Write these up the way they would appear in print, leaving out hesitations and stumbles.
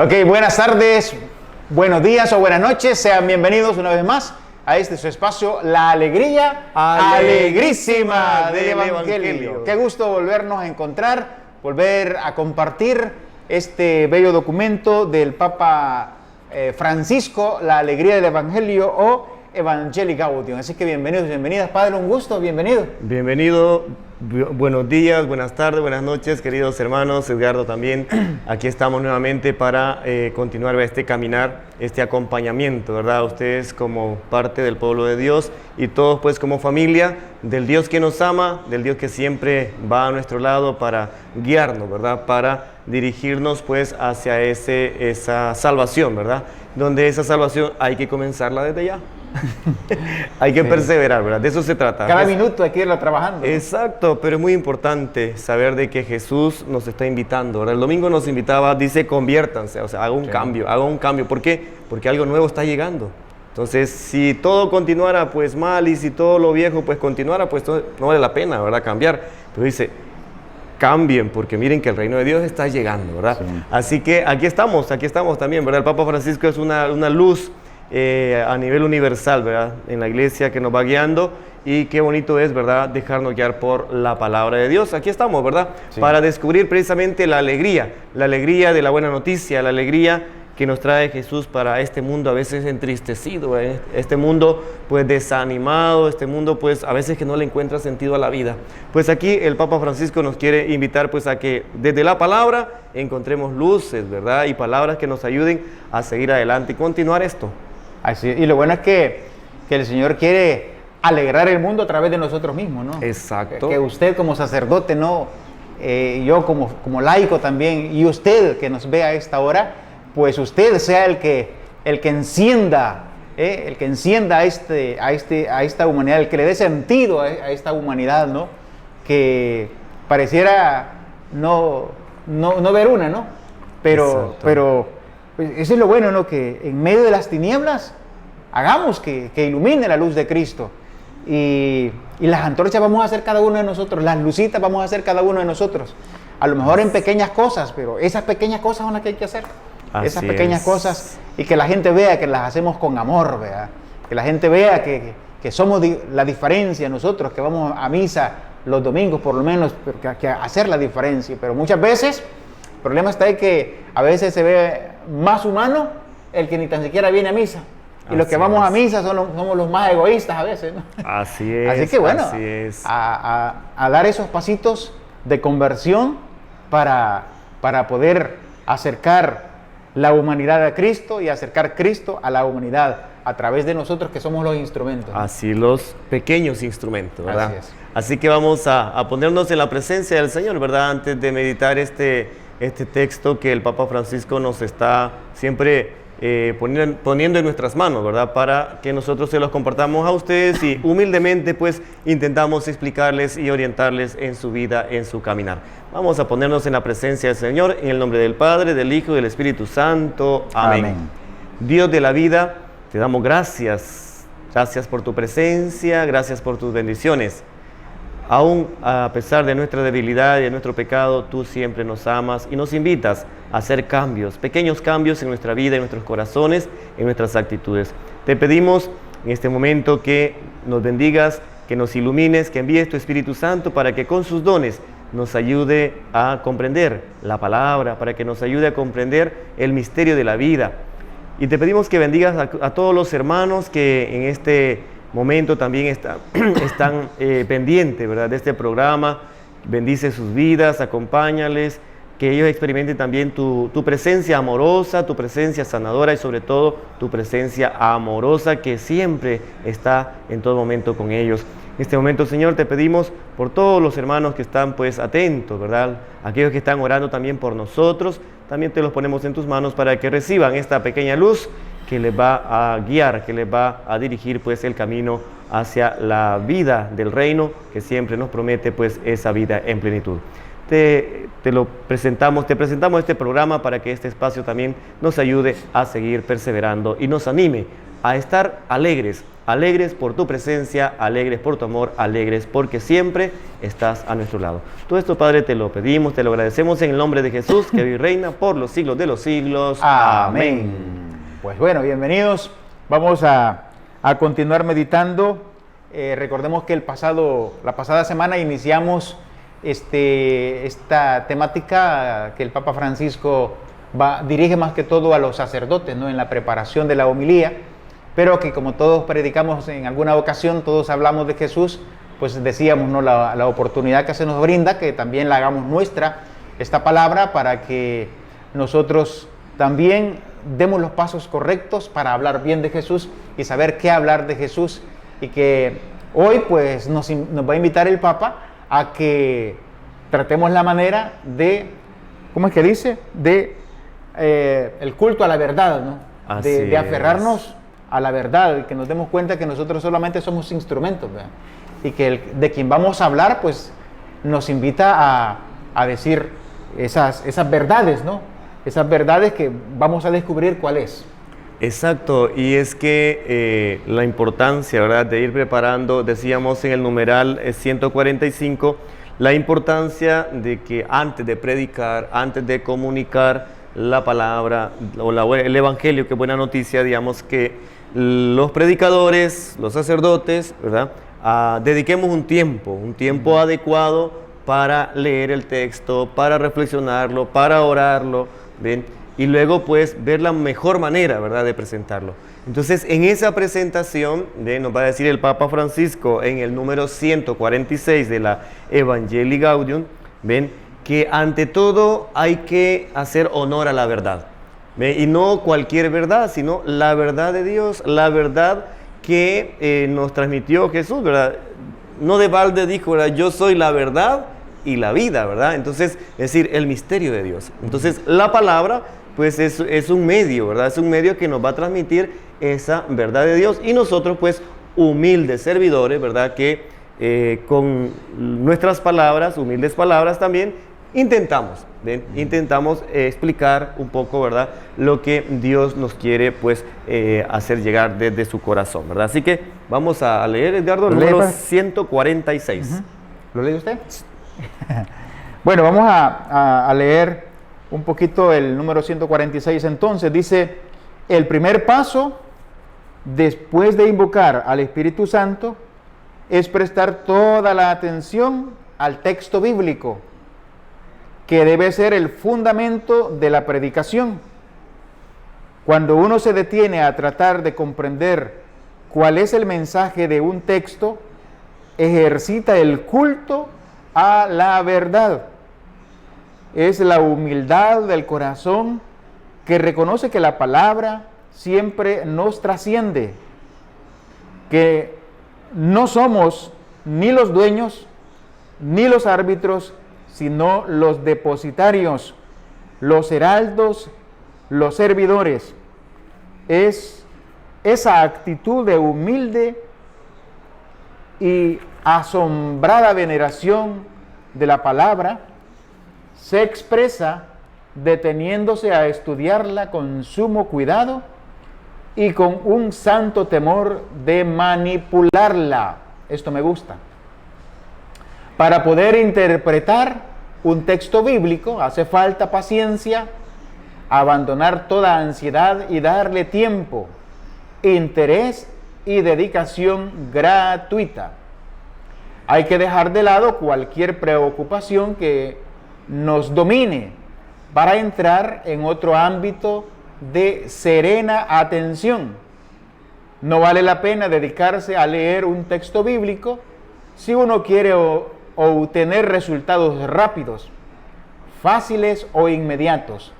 Ok, buenas tardes, buenos días o buenas noches. Sean bienvenidos una vez más a este su espacio, La Alegría Alegrísima del Evangelio. Qué gusto volvernos a encontrar, volver a compartir este bello documento del Papa Francisco, La Alegría del Evangelio o Evangelii Gaudium. Así que bienvenidos, bienvenidas, Padre, un gusto, bienvenido. Bienvenido, buenos días, buenas tardes, buenas noches, queridos hermanos, Edgardo también. Aquí estamos nuevamente para continuar este caminar, este acompañamiento, ¿verdad? Ustedes como parte del pueblo de Dios y todos pues como familia del Dios que nos ama, del Dios que siempre va a nuestro lado para guiarnos, ¿verdad? Para dirigirnos pues hacia esa salvación, ¿verdad? Donde esa salvación hay que comenzarla desde ya. Hay que perseverar, ¿verdad? De eso se trata. Cada minuto hay que irla trabajando. Exacto, pero es muy importante saber de que Jesús nos está invitando, ¿verdad? El domingo nos invitaba, dice, conviértanse, o sea, haga un cambio, haga un cambio. ¿Por qué? Porque algo nuevo está llegando. Entonces, si todo continuara pues mal y si todo lo viejo pues continuara, pues no vale la pena, ¿verdad? Cambiar. Pero dice, cambien, porque miren que el reino de Dios está llegando, ¿verdad? Sí. Así que aquí estamos también, ¿verdad? El Papa Francisco es una luz a nivel universal, ¿verdad? En la iglesia que nos va guiando, y qué bonito es, ¿verdad? Dejarnos guiar por la palabra de Dios. Aquí estamos, ¿verdad? Sí. Para descubrir precisamente la alegría de la buena noticia, la alegría que nos trae Jesús para este mundo a veces entristecido, este mundo pues desanimado, este mundo pues a veces que no le encuentra sentido a la vida. Pues aquí el Papa Francisco nos quiere invitar pues a que desde la palabra encontremos luces, ¿verdad? Y palabras que nos ayuden a seguir adelante y continuar esto. Así, y lo bueno es que el Señor quiere alegrar el mundo a través de nosotros mismos, ¿no? Exacto. Que usted como sacerdote, ¿no? Yo como laico también, y usted que nos ve a esta hora, pues usted sea el que encienda, a esta humanidad, el que le dé sentido a esta humanidad, ¿no? Que pareciera no ver una, ¿no? Pero pues eso es lo bueno, ¿no? Que en medio de las tinieblas hagamos que ilumine la luz de Cristo. Y las antorchas vamos a hacer cada uno de nosotros, las lucitas vamos a hacer cada uno de nosotros. A lo mejor en pequeñas cosas, pero esas pequeñas cosas son las que hay que hacer. Esas pequeñas cosas, y que la gente vea que las hacemos con amor, ¿verdad? Que la gente vea que somos la diferencia nosotros, que vamos a misa los domingos por lo menos, que hacer la diferencia. Pero muchas veces el problema está en que a veces se ve más humano el que ni tan siquiera viene a misa. Y los que vamos a misa somos los más egoístas a veces, ¿no? Así es. Así que bueno, a dar esos pasitos de conversión para poder acercar la humanidad a Cristo y acercar Cristo a la humanidad a través de nosotros que somos los instrumentos, ¿no? Así, los pequeños instrumentos, ¿verdad? Así es. Así que vamos a ponernos en la presencia del Señor, ¿verdad? Antes de meditar este texto que el Papa Francisco nos está siempre poniendo en nuestras manos, ¿verdad? Para que nosotros se los compartamos a ustedes y humildemente pues intentamos explicarles y orientarles en su vida, en su caminar. Vamos a ponernos en la presencia del Señor, en el nombre del Padre, del Hijo y del Espíritu Santo. Amén. Amén. Dios de la vida, te damos gracias. Gracias por tu presencia, gracias por tus bendiciones. Aún a pesar de nuestra debilidad y de nuestro pecado, tú siempre nos amas y nos invitas a hacer cambios, pequeños cambios en nuestra vida, en nuestros corazones, en nuestras actitudes. Te pedimos en este momento que nos bendigas, que nos ilumines, que envíes tu Espíritu Santo para que con sus dones nos ayude a comprender la palabra, para que nos ayude a comprender el misterio de la vida. Y te pedimos que bendigas a todos los hermanos que en este momento también están pendientes, ¿verdad?, de este programa. Bendice sus vidas, acompáñales, que ellos experimenten también tu presencia amorosa, tu presencia sanadora y sobre todo tu presencia amorosa que siempre está en todo momento con ellos. En este momento, Señor, te pedimos por todos los hermanos que están pues atentos, ¿verdad? Aquellos que están orando también por nosotros, también te los ponemos en tus manos para que reciban esta pequeña luz que les va a guiar, que les va a dirigir pues el camino hacia la vida del reino que siempre nos promete pues esa vida en plenitud. Te presentamos este programa para que este espacio también nos ayude a seguir perseverando y nos anime a estar alegres, alegres por tu presencia, alegres por tu amor, alegres porque siempre estás a nuestro lado. Todo esto, Padre, te lo pedimos, te lo agradecemos en el nombre de Jesús, que vive y reina por los siglos de los siglos. Amén. Pues bueno, bienvenidos. Vamos a continuar meditando. Recordemos que la pasada semana iniciamos esta temática que el Papa Francisco dirige más que todo a los sacerdotes, ¿no?, en la preparación de la homilía, pero que como todos predicamos en alguna ocasión, todos hablamos de Jesús, pues decíamos, ¿no?, la oportunidad que se nos brinda, que también la hagamos nuestra, esta palabra, para que nosotros también demos los pasos correctos para hablar bien de Jesús y saber qué hablar de Jesús. Y que hoy pues nos va a invitar el Papa a que tratemos la manera de, ¿cómo es que dice? El culto a la verdad, ¿no? De aferrarnos a la verdad, y que nos demos cuenta que nosotros solamente somos instrumentos, ¿verdad? Y que de quien vamos a hablar pues nos invita a decir esas verdades, ¿no? Esas verdades que vamos a descubrir cuál es. Exacto, y es que la importancia, ¿verdad?, de ir preparando, decíamos en el numeral 145, la importancia de que antes de predicar, antes de comunicar la palabra o el evangelio, que buena noticia, digamos que los predicadores, los sacerdotes, ¿verdad?, dediquemos un tiempo adecuado para leer el texto, para reflexionarlo, para orarlo, ¿ven?, y luego pues ver la mejor manera, ¿verdad?, de presentarlo. Entonces, en esa presentación, nos va a decir el Papa Francisco en el número 146 de la Evangelii Gaudium, ven, que ante todo hay que hacer honor a la verdad, ¿ven? Y no cualquier verdad, sino la verdad de Dios, la verdad que nos transmitió Jesús, ¿verdad? No de balde dijo, ¿verdad?, yo soy la verdad y la vida, ¿verdad? Entonces, es decir, el misterio de Dios. Entonces, la palabra pues es un medio, ¿verdad? Es un medio que nos va a transmitir esa verdad de Dios, y nosotros pues humildes servidores, ¿verdad?, que con nuestras palabras, humildes palabras también, intentamos explicar un poco, ¿verdad?, lo que Dios nos quiere pues hacer llegar desde su corazón, ¿verdad? Así que vamos a leer, Edgardo, el número 146. ¿Lo lee usted? Bueno, vamos a leer un poquito el número 146. Entonces dice: el primer paso después de invocar al Espíritu Santo es prestar toda la atención al texto bíblico, que debe ser el fundamento de la predicación. Cuando uno se detiene a tratar de comprender cuál es el mensaje de un texto, ejercita el culto a la verdad. Es la humildad del corazón que reconoce que la palabra siempre nos trasciende, que no somos ni los dueños ni los árbitros, sino los depositarios, los heraldos, los servidores. Es esa actitud de humilde y asombrada veneración de la palabra se expresa deteniéndose a estudiarla con sumo cuidado y con un santo temor de manipularla. Esto me gusta. Para poder interpretar un texto bíblico hace falta paciencia, abandonar toda ansiedad y darle tiempo, interés y dedicación gratuita. Hay que dejar de lado cualquier preocupación que nos domine para entrar en otro ámbito de serena atención. No vale la pena dedicarse a leer un texto bíblico si uno quiere obtener resultados rápidos, fáciles o inmediatos.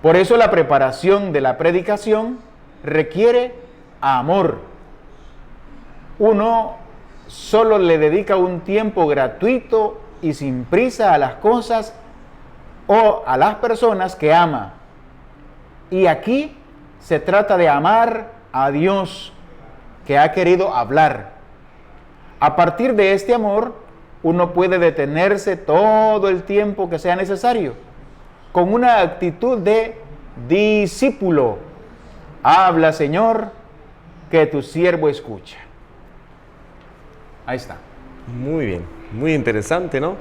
Por eso la preparación de la predicación requiere amor. Uno solo le dedica un tiempo gratuito y sin prisa a las cosas o a las personas que ama. Y aquí se trata de amar a Dios, que ha querido hablar. A partir de este amor, uno puede detenerse todo el tiempo que sea necesario, con una actitud de discípulo. Habla, Señor, que tu siervo escucha. Ahí está. Muy bien, muy interesante, ¿no?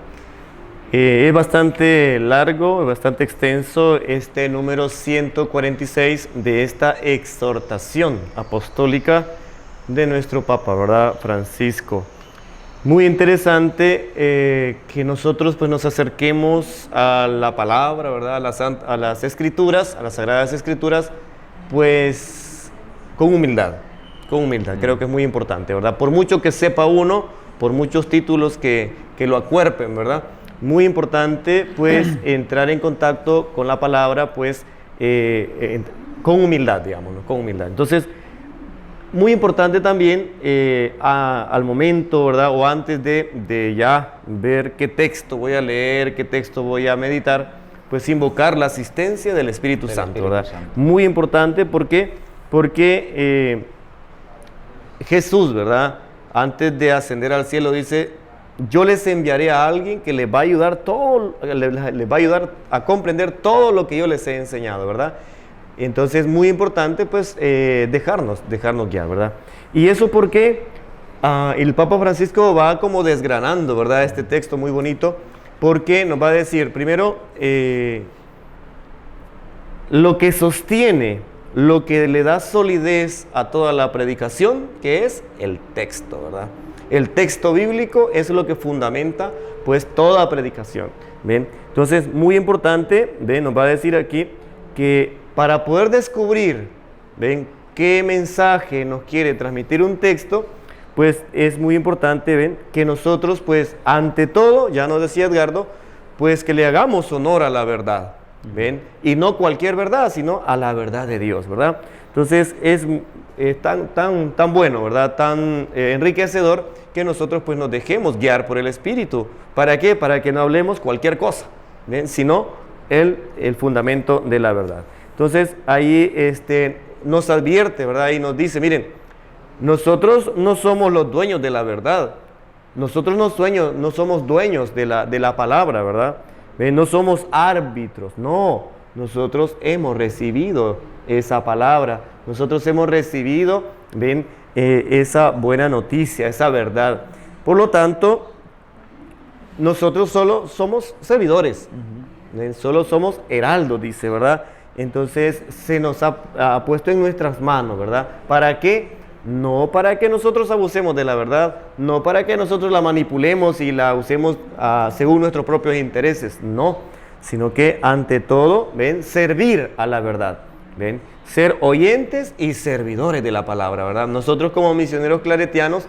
Es bastante largo, bastante extenso este número 146 de esta exhortación apostólica de nuestro Papa, ¿verdad? Francisco. Muy interesante que nosotros pues nos acerquemos a la palabra, ¿verdad? A las escrituras, a las sagradas escrituras, pues con humildad, con humildad. Creo que es muy importante, ¿verdad? Por mucho que sepa uno, por muchos títulos que lo acuerpen, ¿verdad? Muy importante pues entrar en contacto con la palabra pues con humildad, digamos, ¿no? Con humildad. Entonces, muy importante también al momento, ¿verdad? O antes de ya ver qué texto voy a leer, qué texto voy a meditar, pues invocar la asistencia del Espíritu Santo, ¿verdad? Muy importante porque Jesús, ¿verdad? Antes de ascender al cielo dice: yo les enviaré a alguien que les va a ayudar les va a ayudar a comprender todo lo que yo les he enseñado, ¿verdad? Entonces, muy importante, pues, dejarnos guiar, ¿verdad? Y eso porque el Papa Francisco va como desgranando, ¿verdad? Este texto muy bonito, porque nos va a decir, primero, lo que sostiene, lo que le da solidez a toda la predicación, que es el texto, ¿verdad? El texto bíblico es lo que fundamenta, pues, toda predicación, ¿ven? Entonces, muy importante, ¿ven? Nos va a decir aquí que para poder descubrir, ¿ven?, qué mensaje nos quiere transmitir un texto, pues es muy importante, ¿ven?, que nosotros, pues, ante todo, ya nos decía Edgardo, pues que le hagamos honor a la verdad, ¿ven? Y no cualquier verdad, sino a la verdad de Dios, ¿verdad? Entonces es tan bueno, ¿verdad?, tan enriquecedor que nosotros pues nos dejemos guiar por el Espíritu. ¿Para qué? Para que no hablemos cualquier cosa, ¿ven?, sino el fundamento de la verdad. Entonces ahí nos advierte, ¿verdad? Y nos dice, miren, nosotros no somos los dueños de la verdad. Nosotros no somos dueños de la palabra, ¿verdad? No somos árbitros, no. Nosotros hemos recibido esa palabra. Nosotros hemos recibido, ven, esa buena noticia, esa verdad. Por lo tanto, nosotros solo somos servidores. Solo somos heraldos, dice, ¿verdad? Entonces se nos ha puesto en nuestras manos, ¿verdad? ¿Para qué? No para que nosotros abusemos de la verdad, no para que nosotros la manipulemos y la usemos según nuestros propios intereses, no, sino que ante todo, ven, servir a la verdad, ven, ser oyentes y servidores de la palabra, ¿verdad? Nosotros como misioneros claretianos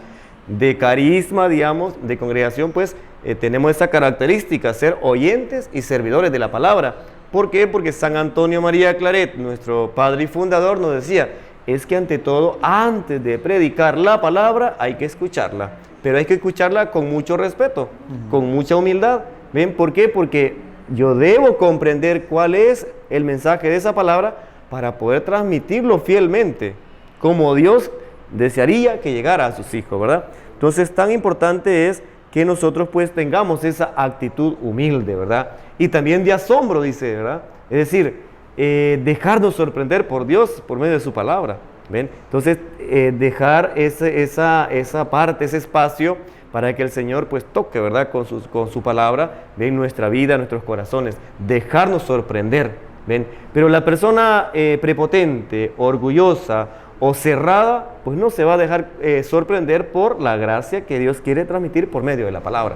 de carisma, digamos, de congregación, pues tenemos esa característica, ser oyentes y servidores de la palabra. ¿Por qué? Porque San Antonio María Claret, nuestro padre y fundador, nos decía, es que ante todo, antes de predicar la palabra, hay que escucharla. Pero hay que escucharla con mucho respeto, con mucha humildad. ¿Ven? ¿Por qué? Porque yo debo comprender cuál es el mensaje de esa palabra para poder transmitirlo fielmente, como Dios desearía que llegara a sus hijos, ¿verdad? Entonces, tan importante es que nosotros pues tengamos esa actitud humilde, ¿verdad? Y también de asombro, dice, ¿verdad? Es decir, dejarnos sorprender por Dios por medio de su palabra, ¿ven? Entonces, dejar esa parte, ese espacio para que el Señor pues toque, ¿verdad? Con su palabra, ¿ven? Nuestra vida, nuestros corazones, dejarnos sorprender, ¿ven? Pero la persona prepotente, orgullosa o cerrada, pues no se va a dejar sorprender por la gracia que Dios quiere transmitir por medio de la palabra.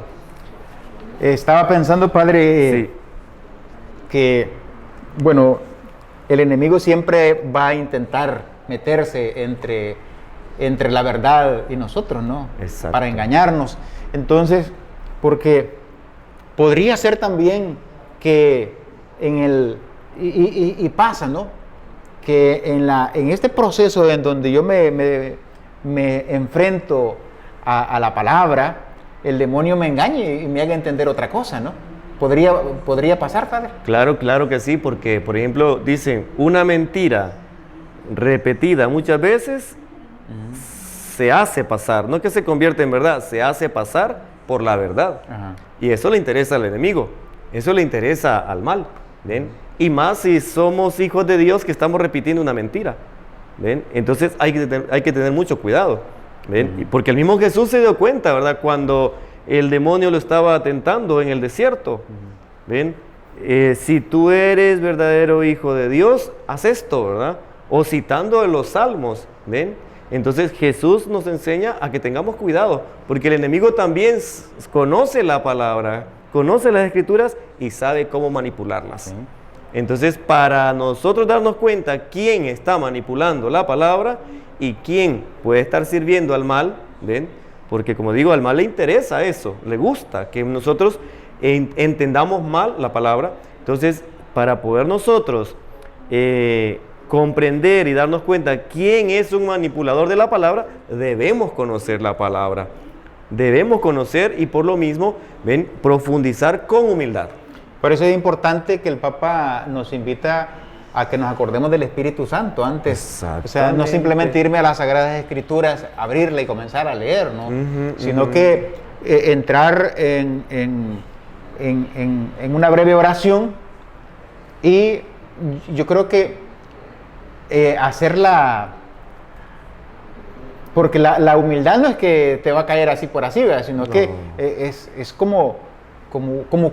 Estaba pensando, padre, Sí. que, bueno, el enemigo siempre va a intentar meterse entre la verdad y nosotros, ¿no? Exacto. Para engañarnos. Entonces, porque podría ser también que y pasa, ¿no?, que en este proceso en donde yo me enfrento a la palabra, el demonio me engañe y me haga entender otra cosa, ¿no? ¿Podría pasar, padre? Claro que sí, porque, por ejemplo, dicen, una mentira repetida muchas veces se hace pasar, no que se convierte en verdad, se hace pasar por la verdad. Ajá. Y eso le interesa al enemigo, eso le interesa al mal, ¿ven? Y más si somos hijos de Dios que estamos repitiendo una mentira, ¿ven? Entonces hay que tener mucho cuidado, ¿ven? Porque el mismo Jesús se dio cuenta, ¿verdad? Cuando el demonio lo estaba tentando en el desierto, ¿ven? Si tú eres verdadero hijo de Dios, haz esto, ¿verdad? O citando de los salmos, ¿ven? Entonces Jesús nos enseña a que tengamos cuidado, porque el enemigo también conoce la palabra, conoce las escrituras y sabe cómo manipularlas. Sí. Entonces, para nosotros darnos cuenta quién está manipulando la palabra y quién puede estar sirviendo al mal, ¿ven? Porque como digo, al mal le interesa eso, le gusta que nosotros entendamos mal la palabra. Entonces, para poder nosotros comprender y darnos cuenta quién es un manipulador de la palabra, debemos conocer la palabra. Debemos conocer y por lo mismo, ven, profundizar con humildad. Por eso es importante que el Papa nos invita a que nos acordemos del Espíritu Santo antes. O sea, no simplemente irme a las Sagradas Escrituras, abrirla y comenzar a leer, ¿no? Sino que entrar en una breve oración y yo creo que hacerla... Porque la humildad no es que te va a caer así por así, ¿verdad? Sino que es como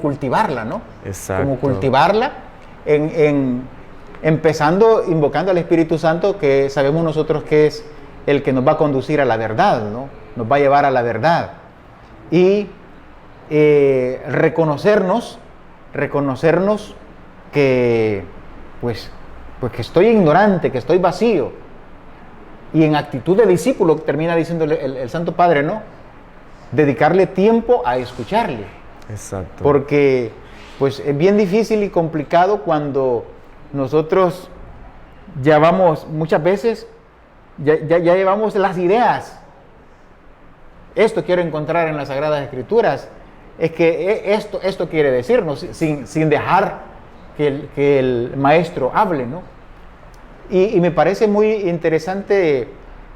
cultivarla, ¿no? Exacto. Como cultivarla, empezando invocando al Espíritu Santo, que sabemos nosotros que es el que nos va a conducir a la verdad, ¿no? Nos va a llevar a la verdad. Y reconocernos que, pues que estoy ignorante, que estoy vacío. Y en actitud de discípulo, termina diciendo el Santo Padre, ¿no? Dedicarle tiempo a escucharle. Exacto. Porque pues es bien difícil y complicado cuando nosotros ya vamos, muchas veces, ya llevamos las ideas. Esto quiero encontrar en las Sagradas Escrituras. Es que esto quiere decirnos, sin dejar que el maestro hable, ¿no? Y me parece muy interesante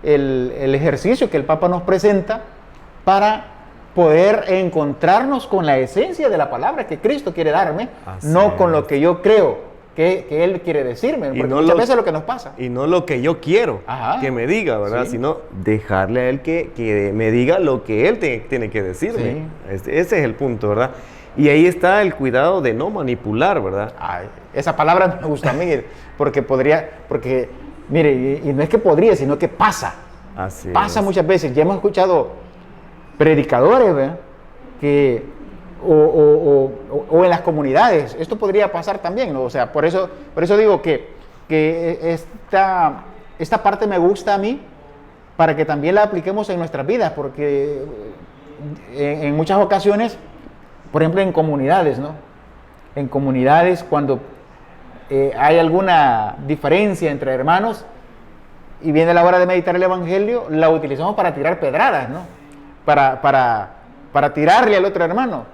el ejercicio que el Papa nos presenta para poder encontrarnos con la esencia de la palabra que Cristo quiere darme, no con lo que yo creo que Él quiere decirme, porque muchas veces es lo que nos pasa. Y no lo que yo quiero que me diga, ¿verdad? Sí. Sino dejarle a Él que me diga lo que Él tiene que decirme. Sí. Ese es el punto, ¿verdad? Y ahí está el cuidado de no manipular, ¿verdad? Ay, esa palabra me gusta a mí, porque mire, y no es que podría, sino que pasa. Así pasa es. Muchas veces. Ya hemos escuchado predicadores, ¿verdad? O en las comunidades. Esto podría pasar también, ¿no? O sea, por eso digo que esta parte me gusta a mí, para que también la apliquemos en nuestras vidas, porque en muchas ocasiones, por ejemplo, en comunidades, ¿no? En comunidades, cuando hay alguna diferencia entre hermanos y viene la hora de meditar el Evangelio, la utilizamos para tirar pedradas, ¿no? Para tirarle al otro hermano.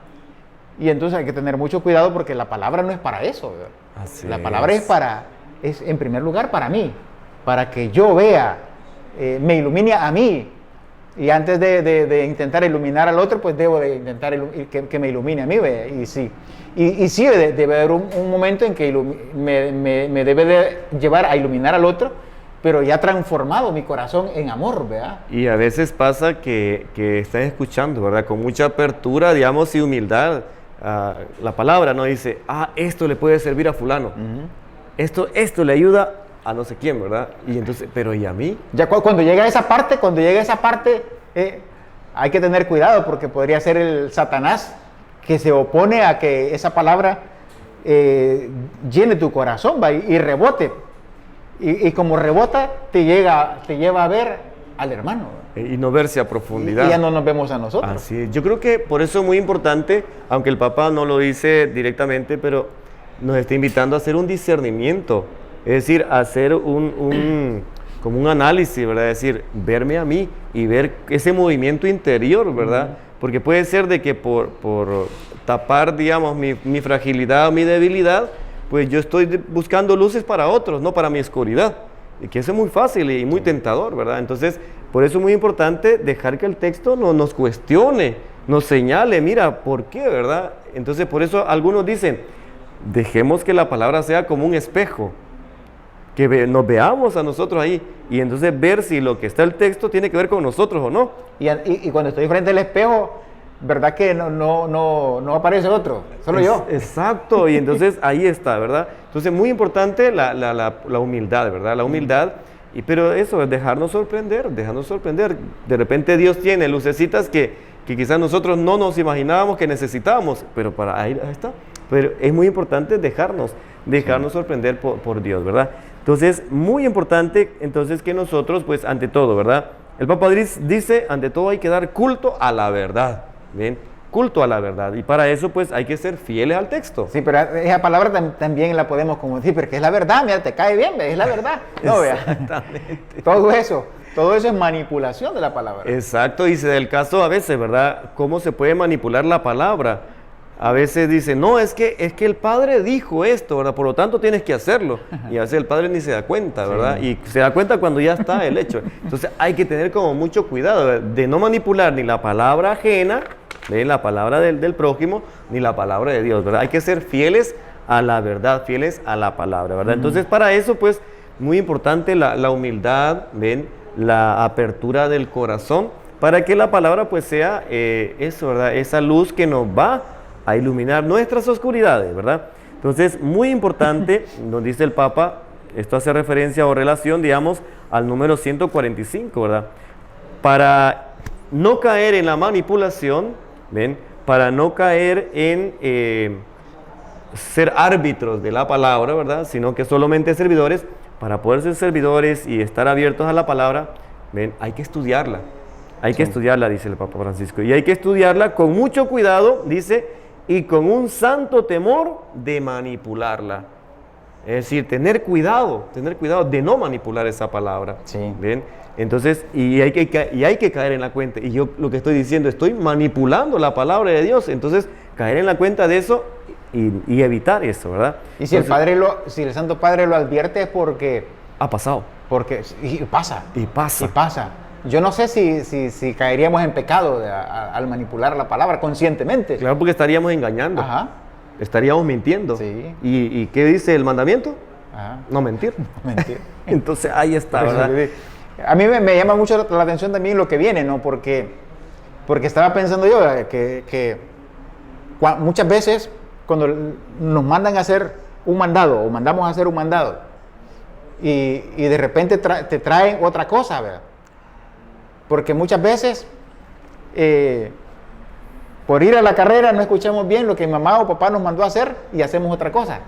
Y entonces hay que tener mucho cuidado, porque la palabra no es para eso, ¿verdad? La palabra es en primer lugar para mí, para que yo vea, me ilumine a mí. Y antes de intentar iluminar al otro, pues debo de intentar que me ilumine a mí, ¿ve? Y sí, debe haber un momento en que me debe de llevar a iluminar al otro, pero ya transformado mi corazón en amor, ¿verdad? Y a veces pasa que están escuchando, ¿verdad? Con mucha apertura, digamos, y humildad, la palabra, ¿no? Dice, esto le puede servir a fulano, esto le ayuda a no sé quién, ¿verdad? Y entonces, pero ¿y a mí? Ya cuando llega esa parte, hay que tener cuidado, porque podría ser el Satanás que se opone a que esa palabra llene tu corazón, ¿va? Y rebote. Y como rebota, te lleva a ver al hermano, ¿verdad? Y no verse a profundidad. Y ya no nos vemos a nosotros. Así es. Yo creo que por eso es muy importante, aunque el Papa no lo dice directamente, pero nos está invitando a hacer un discernimiento. Es decir, hacer como un análisis, ¿verdad? Es decir, verme a mí y ver ese movimiento interior, ¿verdad? Porque puede ser de que por tapar, digamos, mi fragilidad o mi debilidad, pues yo estoy buscando luces para otros, no para mi oscuridad. Y que eso es muy fácil y muy tentador, ¿verdad? Entonces, por eso es muy importante dejar que el texto nos cuestione, nos señale, mira, ¿por qué, verdad? Entonces, por eso algunos dicen, dejemos que la palabra sea como un espejo. nos veamos a nosotros ahí y entonces ver si lo que está el texto tiene que ver con nosotros o no. Y cuando estoy frente al espejo, ¿verdad que no aparece otro? Solo yo. Exacto, y entonces ahí está, ¿verdad? Entonces muy importante la humildad, ¿verdad? La humildad, pero eso es dejarnos sorprender. De repente Dios tiene lucecitas que quizás nosotros no nos imaginábamos que necesitábamos, pero para ahí está. Pero es muy importante dejarnos sorprender por Dios, ¿verdad? Entonces, muy importante entonces que nosotros, pues ante todo, ¿verdad? El Papa dice, ante todo hay que dar culto a la verdad, ¿bien? Culto a la verdad. Y para eso, pues hay que ser fieles al texto. Sí, pero esa palabra también la podemos como decir, porque es la verdad, mira, te cae bien, es la verdad. No, vea. Exactamente. Todo eso es manipulación de la palabra. Exacto, y se da el caso a veces, ¿verdad? ¿Cómo se puede manipular la palabra? A veces dice, no, es que el padre dijo esto, ¿verdad? Por lo tanto tienes que hacerlo. Y a veces el padre ni se da cuenta, ¿verdad? Sí. Y se da cuenta cuando ya está el hecho. Entonces hay que tener como mucho cuidado, ¿verdad? De no manipular ni la palabra ajena, ¿ven? La palabra del prójimo, ni la palabra de Dios, ¿verdad? Hay que ser fieles a la verdad, fieles a la palabra, ¿verdad? Entonces para eso, pues, muy importante la humildad, ¿ven? La apertura del corazón, para que la palabra, pues, sea eso, ¿verdad? Esa luz que nos va a iluminar nuestras oscuridades, ¿verdad? Entonces, muy importante, nos dice el Papa, esto hace referencia o relación, digamos, al número 145, ¿verdad? Para no caer en la manipulación, ¿ven? Para no caer en ser árbitros de la palabra, ¿verdad? Sino que solamente servidores. Para poder ser servidores y estar abiertos a la palabra, ¿ven? Hay que estudiarla. Hay que estudiarla, dice el Papa Francisco. Y hay que estudiarla con mucho cuidado, dice, y con un santo temor de manipularla. Es decir, tener cuidado de no manipular esa palabra. Sí. ¿Ven? Entonces, y hay que caer en la cuenta. Y yo lo que estoy diciendo, estoy manipulando la palabra de Dios. Entonces, caer en la cuenta de eso y evitar eso, ¿verdad? Y si entonces, si el Santo Padre lo advierte es porque... Ha pasado. Y pasa. Y pasa. Y pasa. Yo no sé si caeríamos en pecado al manipular la palabra conscientemente. Claro, porque estaríamos engañando. Ajá. Estaríamos mintiendo. Sí. ¿Y qué dice el mandamiento? Ajá. No mentir. No mentir. Entonces ahí está, ¿verdad? A mí me llama mucho la atención también lo que viene, ¿no? Porque estaba pensando yo que muchas veces cuando nos mandan a hacer un mandado o mandamos a hacer un mandado y de repente te traen otra cosa, ¿verdad? Porque muchas veces por ir a la carrera no escuchamos bien lo que mamá o papá nos mandó a hacer y hacemos otra cosa.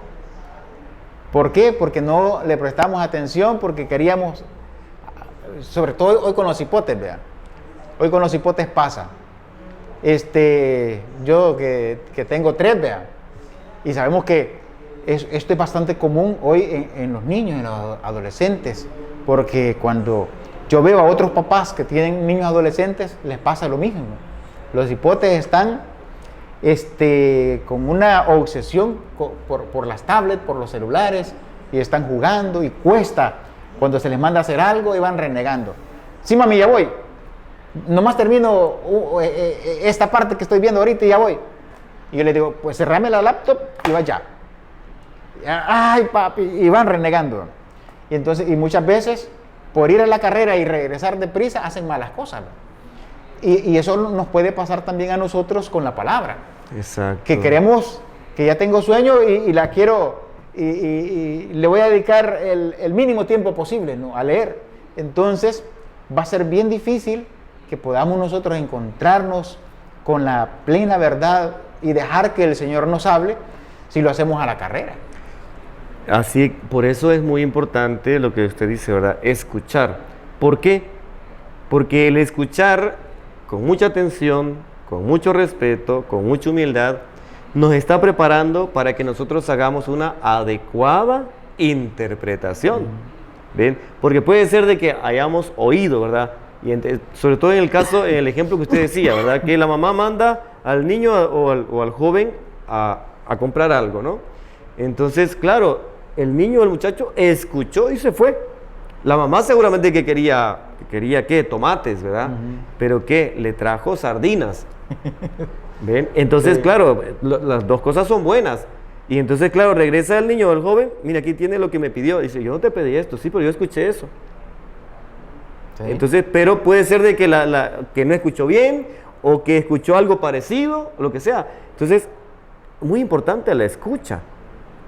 ¿Por qué? Porque no le prestamos atención, porque queríamos, sobre todo hoy con los hipotes, vean. Hoy con los hipotes pasa. Yo que tengo 3, vean. Y sabemos que esto es bastante común hoy en los niños, en los adolescentes, porque cuando yo veo a otros papás que tienen niños adolescentes, les pasa lo mismo. Los hipotes están con una obsesión por las tablets, por los celulares, y están jugando y cuesta cuando se les manda a hacer algo y van renegando. Sí, mami, ya voy. Nomás termino esta parte que estoy viendo ahorita y ya voy. Y yo le digo, pues cerrame la laptop y vaya. Ay, papi, y van renegando. Y muchas veces, por ir a la carrera y regresar deprisa, hacen malas cosas, ¿no? Y eso nos puede pasar también a nosotros con la palabra. Exacto. Que queremos, que ya tengo sueño y la quiero, y le voy a dedicar el mínimo tiempo posible, ¿no? A leer. Entonces, va a ser bien difícil que podamos nosotros encontrarnos con la plena verdad y dejar que el Señor nos hable si lo hacemos a la carrera. Así, por eso es muy importante lo que usted dice, ¿verdad? Escuchar. ¿Por qué? Porque el escuchar con mucha atención, con mucho respeto, con mucha humildad, nos está preparando para que nosotros hagamos una adecuada interpretación. ¿Ven? Porque puede ser de que hayamos oído, ¿verdad? Y sobre todo en el caso, en el ejemplo que usted decía, ¿verdad? Que la mamá manda al niño o al joven a comprar algo, ¿no? Entonces, claro, el niño o el muchacho escuchó y se fue. La mamá seguramente que quería ¿qué? Tomates, ¿verdad? Pero ¿qué? Le trajo sardinas. ¿Ven? Entonces, sí. Claro, las dos cosas son buenas, Y entonces, claro, regresa el niño o el joven, mira, aquí tiene lo que me pidió. Dice, yo no te pedí esto, sí, pero yo escuché eso. Sí. Entonces, pero puede ser de que, que no escuchó bien, o que escuchó algo parecido, o lo que sea. Entonces, muy importante la escucha,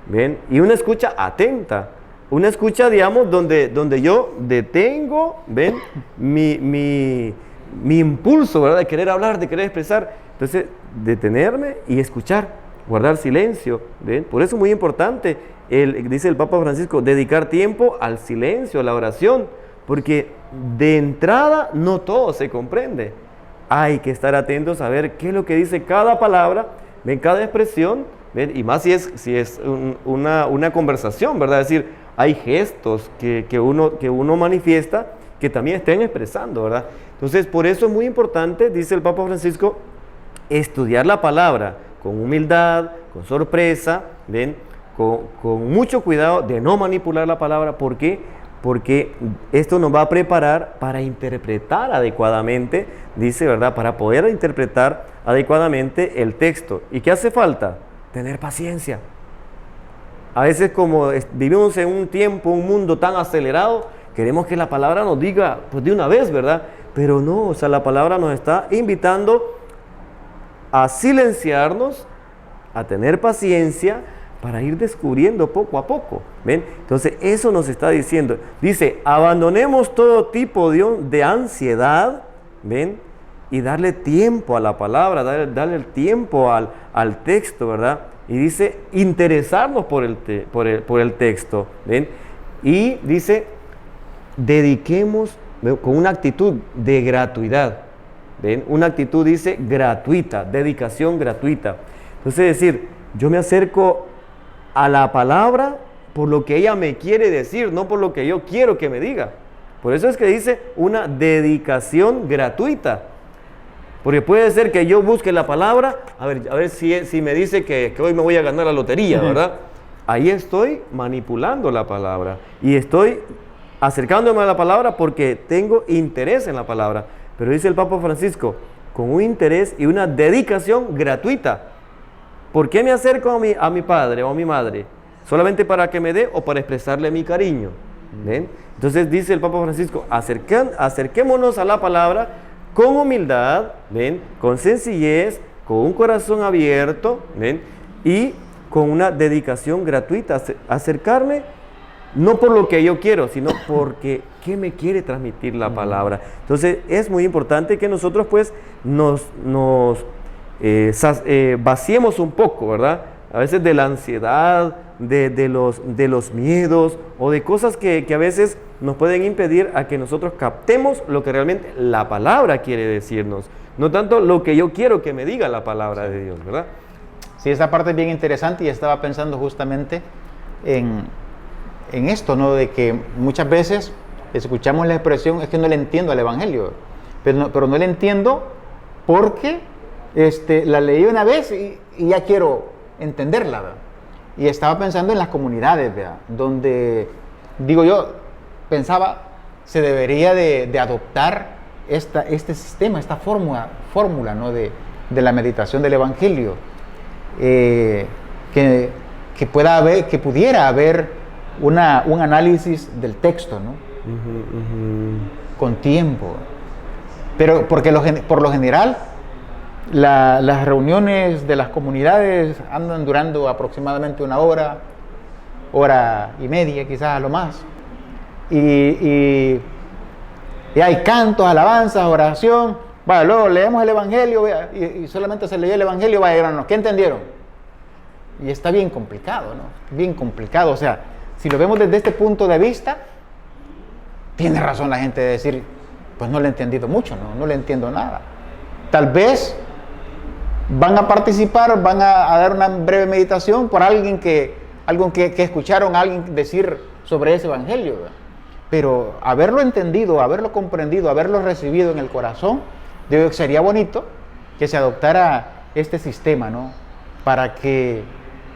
¿bien? Y una escucha atenta. Una escucha, digamos, donde yo detengo, ¿ven? Mi impulso, ¿verdad? De querer hablar, de querer expresar. Entonces, detenerme y escuchar, guardar silencio, ¿ven? Por eso es muy importante, dice el Papa Francisco, dedicar tiempo al silencio, a la oración, porque de entrada no todo se comprende. Hay que estar atentos a ver qué es lo que dice cada palabra, ¿ven? Cada expresión, ¿ven? Y más si es una conversación, ¿verdad? Es decir, hay gestos que uno manifiesta que también estén expresando, ¿verdad? Entonces, por eso es muy importante, dice el Papa Francisco, estudiar la palabra con humildad, con sorpresa, ¿ven? Con mucho cuidado de no manipular la palabra. ¿Por qué? Porque esto nos va a preparar para interpretar adecuadamente, dice, ¿verdad? Para poder interpretar adecuadamente el texto. ¿Y qué hace falta? Tener paciencia. A veces, como vivimos en un tiempo, un mundo tan acelerado, queremos que la palabra nos diga pues de una vez, ¿verdad? Pero no, o sea, la palabra nos está invitando a silenciarnos, a tener paciencia para ir descubriendo poco a poco, ¿ven? Entonces, eso nos está diciendo. Dice, abandonemos todo tipo de ansiedad, ¿ven? Y darle tiempo a la palabra, darle el tiempo al texto, ¿verdad? Y dice, interesarnos por el texto, ¿ven? Y dice, dediquemos con una actitud de gratuidad, ¿ven? Una actitud, dice, gratuita, dedicación gratuita. Entonces, es decir, yo me acerco a la palabra por lo que ella me quiere decir, no por lo que yo quiero que me diga. Por eso es que dice una dedicación gratuita. Porque puede ser que yo busque la palabra, a ver si me dice que hoy me voy a ganar la lotería, ¿verdad? Ahí estoy manipulando la palabra y estoy acercándome a la palabra porque tengo interés en la palabra. Pero dice el Papa Francisco, con un interés y una dedicación gratuita. ¿Por qué me acerco a mi padre o a mi madre? ¿Solamente para que me dé o para expresarle mi cariño? ¿Ven? Entonces dice el Papa Francisco, acerquémonos a la palabra con humildad, ¿ven? Con sencillez, con un corazón abierto, ¿ven? Y con una dedicación gratuita. Acercarme no por lo que yo quiero, sino porque ¿qué me quiere transmitir la palabra? Entonces es muy importante que nosotros pues nos vaciemos un poco, ¿verdad? A veces de la ansiedad, de los miedos o de cosas que a veces nos pueden impedir a que nosotros captemos lo que realmente la palabra quiere decirnos, no tanto lo que yo quiero que me diga la palabra de Dios, ¿verdad? Sí, esa parte es bien interesante y estaba pensando justamente en esto, ¿no? De que muchas veces escuchamos la expresión, es que no le entiendo al Evangelio, pero no le entiendo porque la leí una vez y ya quiero entenderla, ¿verdad? Y estaba pensando en las comunidades, ¿verdad? Donde, digo yo, pensaba, se debería de adoptar este sistema, esta fórmula, ¿no? de la meditación del Evangelio, que pudiera haber un análisis del texto, ¿no? Con tiempo. Pero porque por lo general las reuniones de las comunidades andan durando aproximadamente una hora y media, quizás a lo más. Y hay cantos, alabanzas, oración. Vaya, luego leemos el Evangelio y solamente se leyó el Evangelio, vaya, hermanos, ¿qué entendieron? Y está bien complicado, ¿no? Bien complicado. O sea, si lo vemos desde este punto de vista, tiene razón la gente de decir, pues no le he entendido mucho, no le entiendo nada. Tal vez van a participar, van a dar una breve meditación por algo que escucharon a alguien decir sobre ese Evangelio, ¿verdad? Pero haberlo entendido, haberlo comprendido, haberlo recibido en el corazón, digo que sería bonito que se adoptara este sistema, ¿no? Para que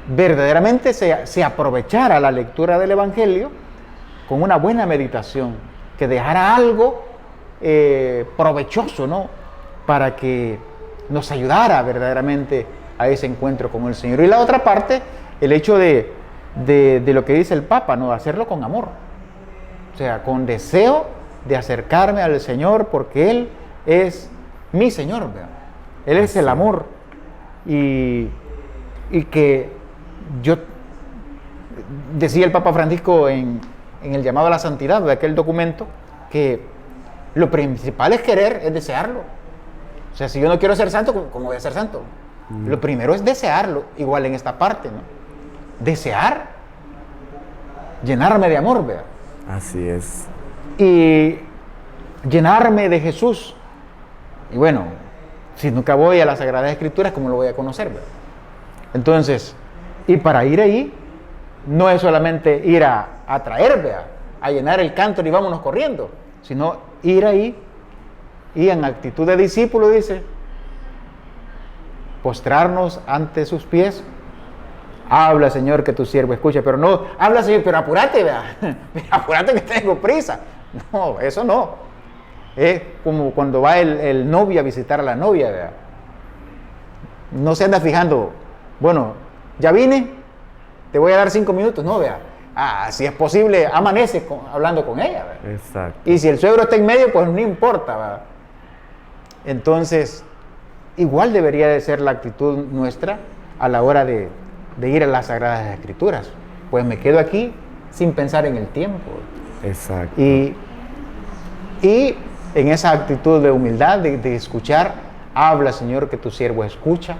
verdaderamente se aprovechara la lectura del Evangelio con una buena meditación, que dejara algo provechoso, ¿no? Para que nos ayudara verdaderamente a ese encuentro con el Señor. Y la otra parte el hecho de lo que dice el Papa, ¿no? Hacerlo con amor. O sea, con deseo de acercarme al Señor porque Él es mi Señor, ¿verdad? Él es el amor. Y que yo, decía el Papa Francisco en el llamado a la santidad de aquel documento, que lo principal es querer, es desearlo. O sea, si yo no quiero ser santo, ¿cómo voy a ser santo? Lo primero es desearlo, igual en esta parte, ¿no? Desear, llenarme de amor, ¿verdad? Así es. Y llenarme de Jesús. Y bueno, si nunca voy a las Sagradas Escrituras, ¿cómo lo voy a conocer, ¿verdad? Entonces, y para ir ahí, no es solamente ir a traer, ¿verdad? A llenar el cántaro y vámonos corriendo, sino ir ahí y en actitud de discípulo, dice, postrarnos ante sus pies. Habla, Señor, que tu siervo escuche, pero no, habla, Señor, pero apúrate, ¿verdad? Apúrate que tengo prisa. No, eso no. Es como cuando va el novio a visitar a la novia, ¿verdad? No se anda fijando, bueno, ya vine, te voy a dar 5 minutos, no, vea. Si es posible, amanece hablando con ella, ¿verdad? Exacto. Y si el suegro está en medio, pues no importa, ¿verdad? Entonces, igual debería de ser la actitud nuestra a la hora de ir a las Sagradas Escrituras. Pues me quedo aquí sin pensar en el tiempo. Exacto. Y en esa actitud de humildad, de escuchar, habla, Señor, que tu siervo escucha.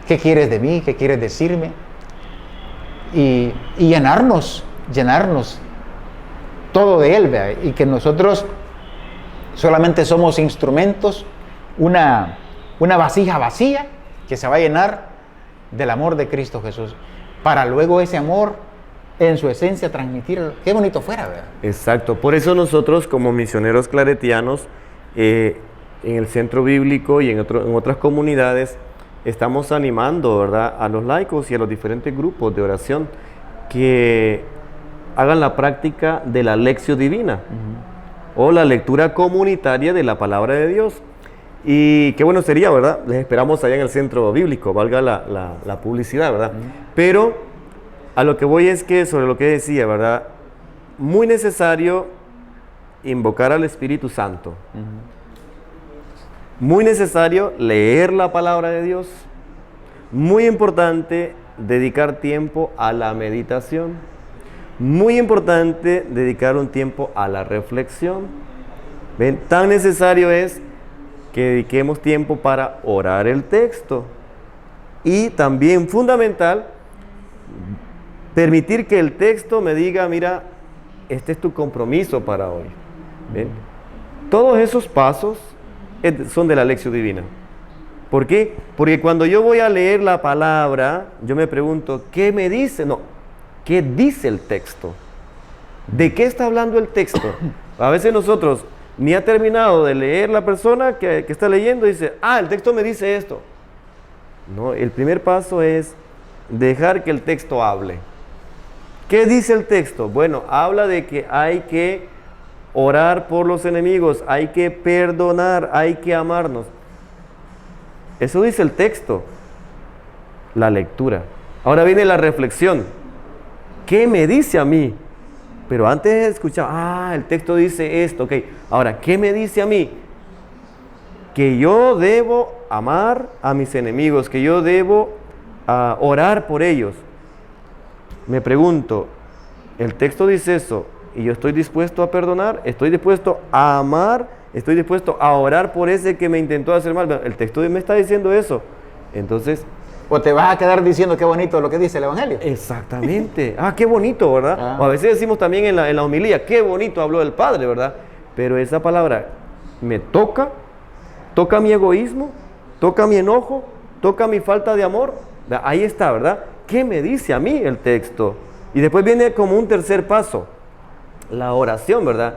¿Qué quieres de mí? ¿Qué quieres decirme? Y llenarnos todo de Él, ¿verdad? Y que nosotros solamente somos instrumentos, una vasija vacía que se va a llenar del amor de Cristo Jesús, para luego ese amor en su esencia transmitirlo. Qué bonito fuera, ¿verdad? Exacto. Por eso nosotros como misioneros claretianos en el centro bíblico y en otras comunidades estamos animando, ¿verdad?, a los laicos y a los diferentes grupos de oración que hagan la práctica de la lección divina o la lectura comunitaria de la palabra de Dios. Y qué bueno sería, ¿verdad? Les esperamos allá en el centro bíblico, valga la publicidad, ¿verdad? Pero a lo que voy es que, sobre lo que decía, ¿verdad? Muy necesario invocar al Espíritu Santo. Muy necesario leer la palabra de Dios. Muy importante dedicar tiempo a la meditación. Muy importante dedicar un tiempo a la reflexión. ¿Ven? Tan necesario es que dediquemos tiempo para orar el texto. Y también fundamental, permitir que el texto me diga, mira, este es tu compromiso para hoy. ¿Ven? Todos esos pasos son de la lección divina. ¿Por qué? Porque cuando yo voy a leer la palabra, yo me pregunto, ¿qué me dice? No, ¿qué dice el texto? ¿De qué está hablando el texto? A veces nosotros ni ha terminado de leer la persona que está leyendo y dice, el texto me dice esto. No, el primer paso es dejar que el texto hable. ¿Qué dice el texto? Bueno, habla de que hay que orar por los enemigos, hay que perdonar, hay que amarnos. Eso dice el texto. La lectura. Ahora viene la reflexión. ¿Qué me dice a mí? Pero antes de escuchar, el texto dice esto, ok. Ahora, ¿qué me dice a mí? Que yo debo amar a mis enemigos, que yo debo orar por ellos. Me pregunto, el texto dice eso, y yo estoy dispuesto a perdonar, estoy dispuesto a amar, estoy dispuesto a orar por ese que me intentó hacer mal. El texto me está diciendo eso. Entonces, o te vas a quedar diciendo qué bonito lo que dice el Evangelio. Exactamente. Qué bonito, ¿verdad? O a veces decimos también en la homilía, qué bonito habló el Padre, ¿verdad? Pero esa palabra me toca mi egoísmo, toca mi enojo, toca mi falta de amor. Ahí está, ¿verdad? ¿Qué me dice a mí el texto? Y después viene como un tercer paso, la oración, ¿verdad?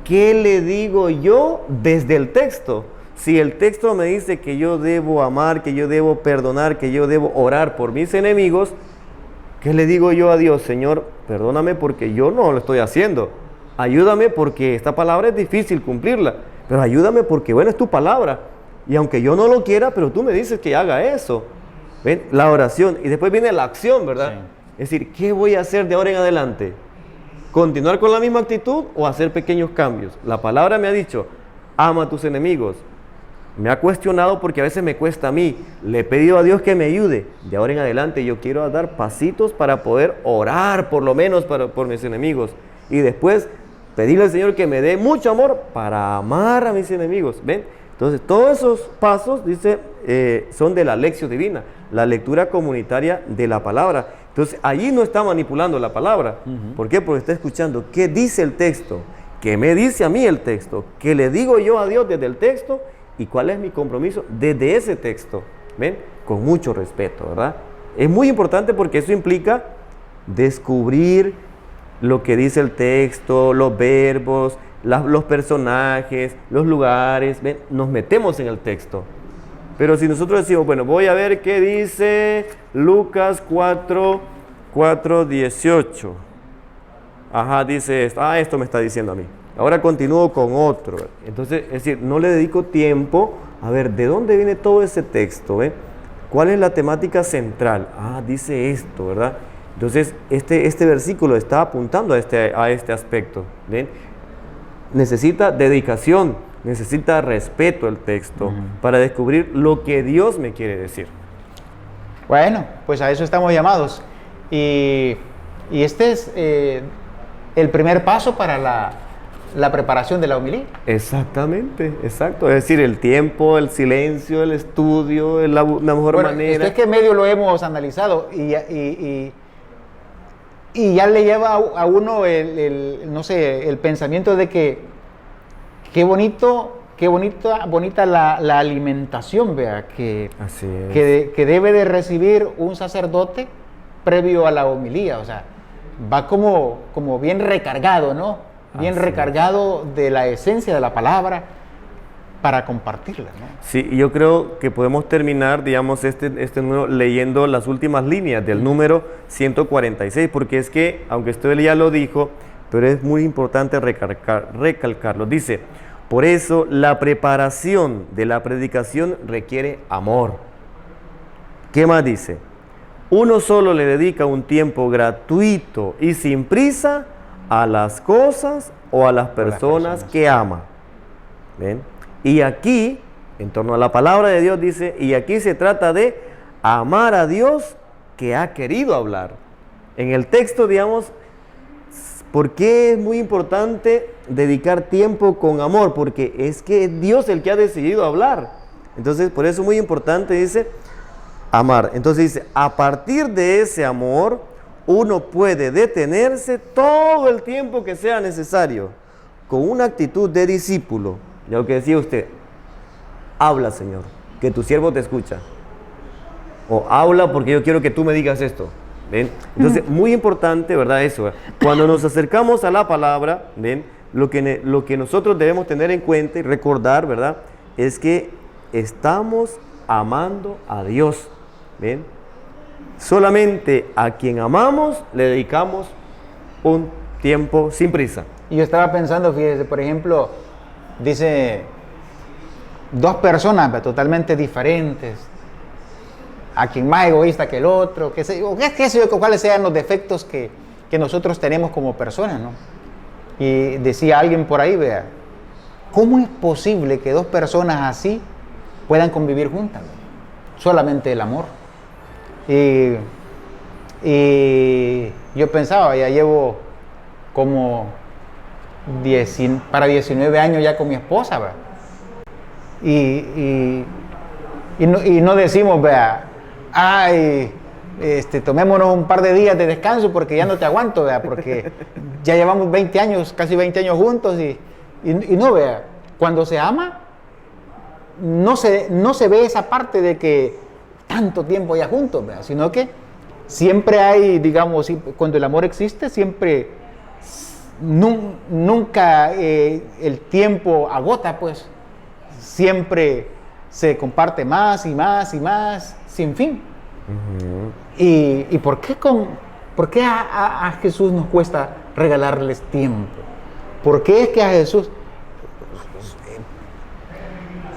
¿Qué le digo yo desde el texto? Si el texto me dice que yo debo amar, que yo debo perdonar, que yo debo orar por mis enemigos, ¿qué le digo yo a Dios? Señor, perdóname porque yo no lo estoy haciendo. Ayúdame porque esta palabra es difícil cumplirla, pero ayúdame porque, bueno, es tu palabra. Y aunque yo no lo quiera, pero tú me dices que haga eso. ¿Ven? La oración. Y después viene la acción, ¿verdad? Sí. Es decir, ¿qué voy a hacer de ahora en adelante? ¿Continuar con la misma actitud o hacer pequeños cambios? La palabra me ha dicho, ama a tus enemigos. Me ha cuestionado porque a veces me cuesta a mí. Le he pedido a Dios que me ayude. De ahora en adelante yo quiero dar pasitos para poder orar por lo menos por mis enemigos. Y después pedirle al Señor que me dé mucho amor para amar a mis enemigos. ¿Ven? Entonces todos esos pasos, dice, son de la lección divina, la lectura comunitaria de la palabra. Entonces allí no está manipulando la palabra. ¿Por qué? Porque está escuchando qué dice el texto, qué me dice a mí el texto, qué le digo yo a Dios desde el texto y cuál es mi compromiso desde ese texto. ¿Ven? Con mucho respeto, ¿verdad? Es muy importante porque eso implica descubrir lo que dice el texto, los verbos, los personajes, los lugares. ¿Ven? Nos metemos en el texto. Pero si nosotros decimos, bueno, voy a ver qué dice Lucas 4:18. Ajá, dice esto. Ah, esto me está diciendo a mí. Ahora continúo con otro. Entonces, es decir, no le dedico tiempo a ver de dónde viene todo ese texto. ¿Ven? ¿Cuál es la temática central? Ah, dice esto, ¿verdad? Entonces, este versículo está apuntando a este aspecto. ¿Ven? Necesita dedicación, necesita respeto el texto para descubrir lo que Dios me quiere decir. Bueno, pues a eso estamos llamados. Y este es el primer paso para la preparación de la homilía. Exactamente, exacto. Es decir, el tiempo, el silencio, el estudio, la mejor manera. Es que medio lo hemos analizado y ya le lleva a uno no sé, el pensamiento de que qué bonita la alimentación, vea, que debe de recibir un sacerdote previo a la homilía. O sea, va como bien recargado, ¿no? Bien recargado de la esencia de la palabra para compartirla, ¿no? Sí, y yo creo que podemos terminar, digamos, este número leyendo las últimas líneas del número 146, porque es que, aunque usted ya lo dijo, pero es muy importante recalcarlo. Dice, por eso la preparación de la predicación requiere amor. ¿Qué más dice? Uno solo le dedica un tiempo gratuito y sin prisa a las cosas o a las personas que ama. ¿Ven? Y aquí, en torno a la palabra de Dios, dice, y aquí se trata de amar a Dios que ha querido hablar. En el texto, digamos, ¿por qué es muy importante dedicar tiempo con amor? Porque es que es Dios el que ha decidido hablar. Entonces, por eso es muy importante, dice, amar. Entonces dice, a partir de ese amor, uno puede detenerse todo el tiempo que sea necesario, con una actitud de discípulo. Ya lo que decía usted, habla, Señor, que tu siervo te escucha. O habla porque yo quiero que tú me digas esto. ¿Ven? Entonces, muy importante, ¿verdad? Eso. Cuando nos acercamos a la palabra, ¿ven? Lo que nosotros debemos tener en cuenta y recordar, ¿verdad? Es que estamos amando a Dios. ¿Ven? Solamente a quien amamos le dedicamos un tiempo sin prisa. Y yo estaba pensando, fíjese, por ejemplo, dice dos personas totalmente diferentes, a quien más egoísta que el otro, qué sé yo, cuáles sean los defectos que nosotros tenemos como personas, ¿no? Y decía alguien por ahí, vea, ¿cómo es posible que dos personas así puedan convivir juntas? Solamente el amor. Y yo pensaba, ya llevo como 19 años ya con mi esposa, ¿verdad? Y no decimos, vea, ay, tomémonos un par de días de descanso porque ya no te aguanto, vea, porque ya llevamos 20 años, casi 20 años juntos y no, vea, cuando se ama, no se ve esa parte de que tanto tiempo ya juntos, vea, sino que siempre hay, digamos, cuando el amor existe, siempre, nunca el tiempo agota, pues, siempre se comparte más y más y más, sin fin. ¿Y por qué a Jesús nos cuesta regalarles tiempo? ¿Por qué es que a Jesús,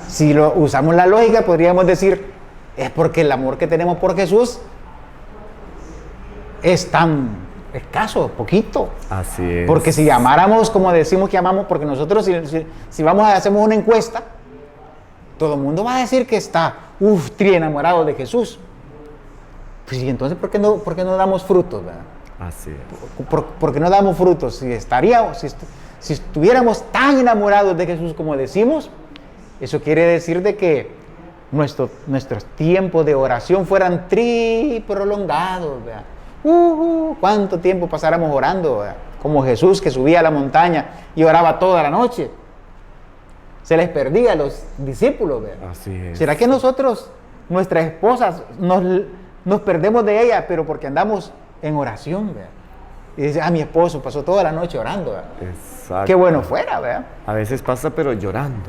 si usamos la lógica, podríamos decir, es porque el amor que tenemos por Jesús es tan escaso, poquito. Así es. Porque si amáramos como decimos que amamos, porque nosotros si vamos a hacemos una encuesta, todo el mundo va a decir que está, tri enamorado de Jesús. Pues y entonces, ¿por qué no damos frutos, verdad? Así es. ¿Por qué no damos frutos? Si estuviéramos tan enamorados de Jesús como decimos, eso quiere decir de que nuestros tiempos de oración fueran prolongados, ¿verdad? ¿Cuánto tiempo pasáramos orando, ¿verdad? Como Jesús, que subía a la montaña y oraba toda la noche. Se les perdía a los discípulos, ¿verdad? Así es. ¿Será que nosotros, nuestras esposas, nos perdemos de ella, pero porque andamos en oración, ¿verdad? Y dice, mi esposo pasó toda la noche orando, ¿verdad? Exacto. Qué bueno fuera, ¿verdad? A veces pasa, pero llorando.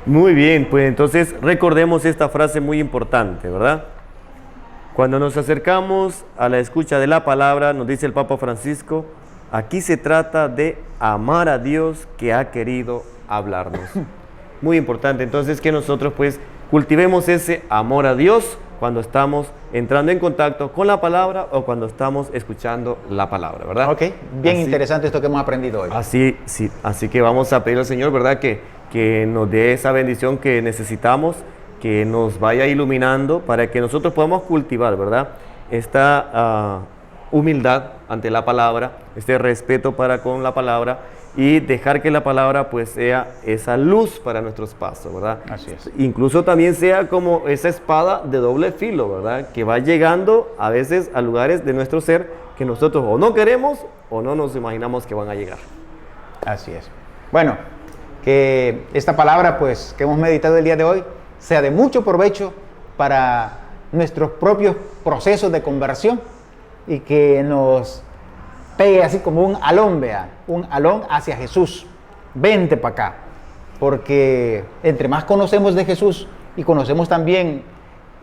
Muy bien, pues entonces recordemos esta frase muy importante, ¿verdad? Cuando nos acercamos a la escucha de la palabra, nos dice el Papa Francisco, aquí se trata de amar a Dios que ha querido hablarnos. Muy importante, entonces que nosotros pues cultivemos ese amor a Dios cuando estamos entrando en contacto con la palabra o cuando estamos escuchando la palabra, ¿verdad? Ok, bien interesante esto que hemos aprendido hoy. Así, sí, así que vamos a pedir al Señor, ¿verdad? Que nos dé esa bendición que necesitamos, que nos vaya iluminando para que nosotros podamos cultivar, ¿verdad? Esta humildad ante la palabra, este respeto para con la palabra y dejar que la palabra pues sea esa luz para nuestros pasos, ¿verdad? Así es. Incluso también sea como esa espada de doble filo, ¿verdad? Que va llegando a veces a lugares de nuestro ser que nosotros o no queremos o no nos imaginamos que van a llegar. Así es. Bueno, que esta palabra pues que hemos meditado el día de hoy sea de mucho provecho para nuestros propios procesos de conversión y que nos pegue así como un alón, vea, un alón hacia Jesús. Vente para acá, porque entre más conocemos de Jesús y conocemos también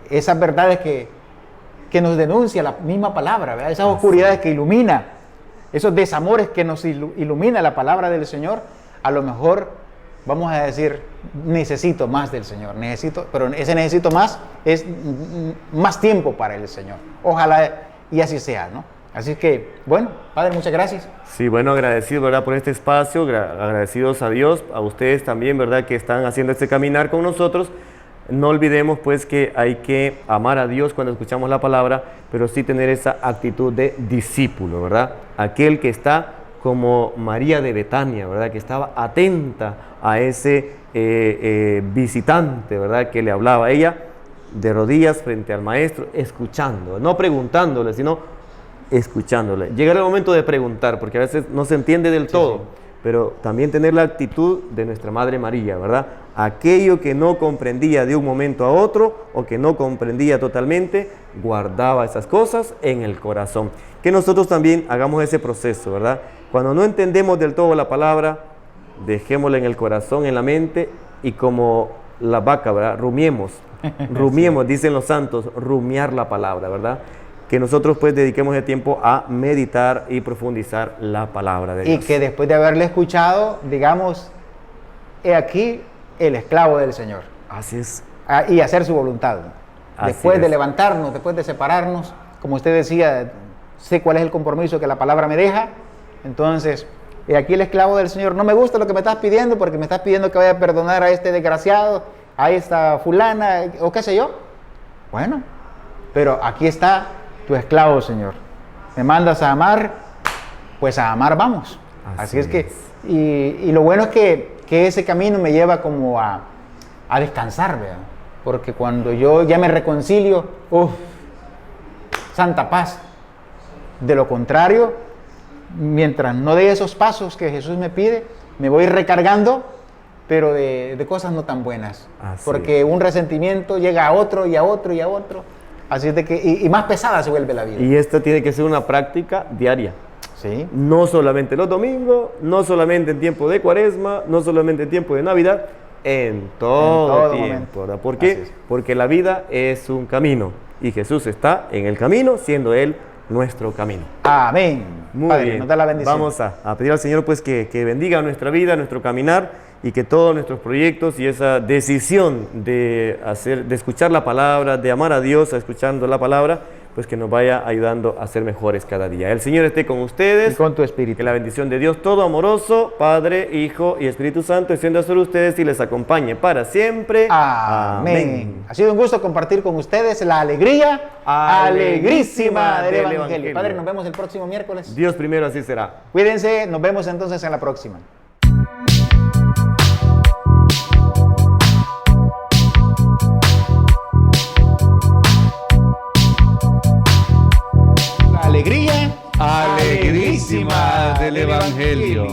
esas verdades que nos denuncia la misma palabra, ¿verdad? Esas oscuridades que ilumina, esos desamores que nos ilumina la palabra del Señor, a lo mejor vamos a decir, necesito más del Señor, pero ese necesito más es más tiempo para el Señor. Ojalá y así sea, ¿no? Así que, bueno, Padre, muchas gracias. Sí, bueno, agradecido, ¿verdad? Por este espacio, agradecidos a Dios, a ustedes también, ¿verdad? Que están haciendo este caminar con nosotros. No olvidemos, pues, que hay que amar a Dios cuando escuchamos la palabra, pero sí tener esa actitud de discípulo, ¿verdad? Aquel que está como María de Betania, ¿verdad? Que estaba atenta a ese visitante, ¿verdad? Que le hablaba. Ella de rodillas frente al maestro, escuchando, no preguntándole, sino escuchándole. Llega el momento de preguntar, porque a veces no se entiende del todo, sí. Pero también tener la actitud de nuestra Madre María, ¿verdad? Aquello que no comprendía de un momento a otro o que no comprendía totalmente, guardaba esas cosas en el corazón. Que nosotros también hagamos ese proceso, ¿verdad? Cuando no entendemos del todo la palabra, dejémosla en el corazón, en la mente, y como la vaca, ¿verdad? Rumiemos, sí. Dicen los santos, rumiar la palabra, ¿verdad? Que nosotros pues dediquemos el tiempo a meditar y profundizar la palabra de Dios. Y que después de haberle escuchado, digamos, he aquí el esclavo del Señor. Así es. Y hacer su voluntad. Después de levantarnos, después de separarnos, como usted decía, sé cuál es el compromiso que la palabra me deja. Entonces, he aquí el esclavo del Señor. No me gusta lo que me estás pidiendo porque me estás pidiendo que vaya a perdonar a este desgraciado, a esta fulana, o qué sé yo. Bueno, pero aquí está tu esclavo, Señor. Me mandas a amar, pues a amar vamos. Así es que, y lo bueno es que ese camino me lleva como a descansar, ¿verdad? Porque cuando yo ya me reconcilio, santa paz. De lo contrario, mientras no dé esos pasos que Jesús me pide, me voy recargando, pero de cosas no tan buenas. Porque un resentimiento llega a otro y a otro y a otro. Así es de que, y más pesada se vuelve la vida. Y esto tiene que ser una práctica diaria. Sí. No solamente los domingos, no solamente en tiempo de Cuaresma, no solamente en tiempo de Navidad, en todo tiempo. ¿Verdad? ¿Por qué? Porque la vida es un camino y Jesús está en el camino, siendo Él nuestro camino. Amén. Muy Padre, bien. nos da la bendición. Vamos a pedir al Señor pues que bendiga nuestra vida, nuestro caminar, y que todos nuestros proyectos y esa decisión de escuchar la palabra, de amar a Dios escuchando la palabra, pues que nos vaya ayudando a ser mejores cada día. El Señor esté con ustedes. Y con tu espíritu. Que la bendición de Dios todo amoroso, Padre, Hijo y Espíritu Santo, descienda sobre ustedes y les acompañe para siempre. Amén. Ha sido un gusto compartir con ustedes la alegría alegrísima del Evangelio. Padre, nos vemos el próximo miércoles. Dios primero, así será. Cuídense, nos vemos entonces en la próxima. La alegría alegrísima del Evangelio.